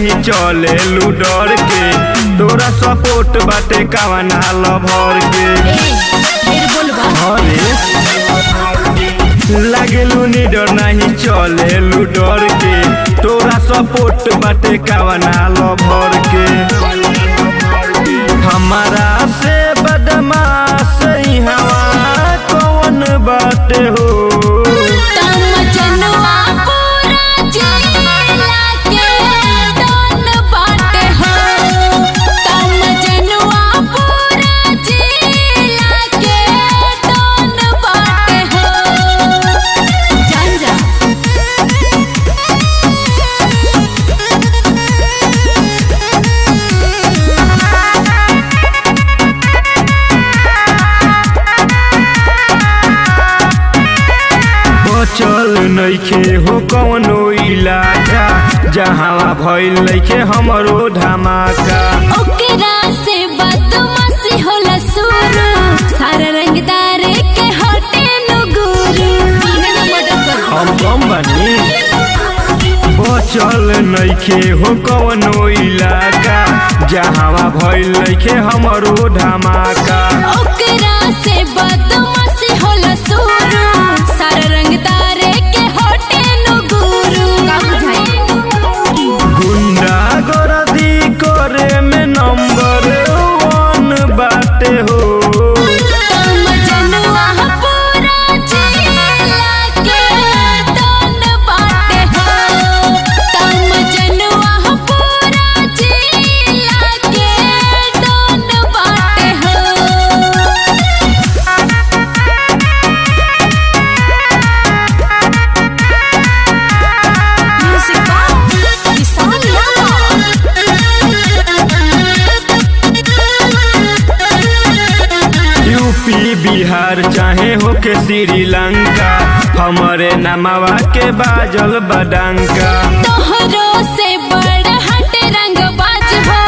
नहीं चले लू डर के, तोरा सपोर्ट बाटे कावना लभर के। लागेलू निडर नहीं चले लू डर के, तोरा सपोर्ट बाटे कावना लभर के। हमारा से बदमाश हवा कौन बाटे हो, चल नइखे हो कौनो इलाका जहाँ भइल नइखे हमरो धमाका। ओकरा से बदमाशी होला शुरू, सारा रंगदार के हटे नु गुरु। हम कम बनी बचल नइखे हो कौनो इलाका जहाँ भइल नइखे हमरो धमाका। ओकरा से बदमाशी होला शुरू, सारा रंगदार के हटे नु गुरु। गुंडा गर्दी करे में नंबर 1 बाटे हो, बिहार चाहे हो के श्रीलंका, हमारे नमवा के बाजल बडंका। तोहरो से बड़ हटे रंग बाज हो,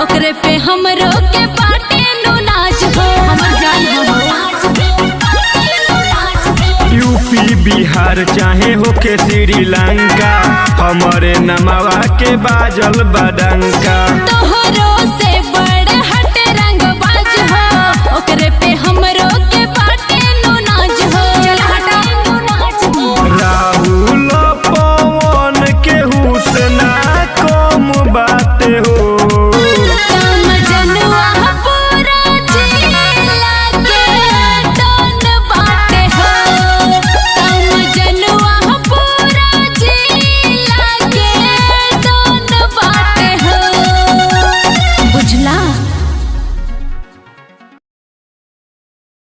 ओकरे पे हमरो के बाटे नु नाच हो। हमर जान हो यूपी बिहार चाहे हो के श्रीलंका, हमारे नमवा के बाजल बडंका। तोहरो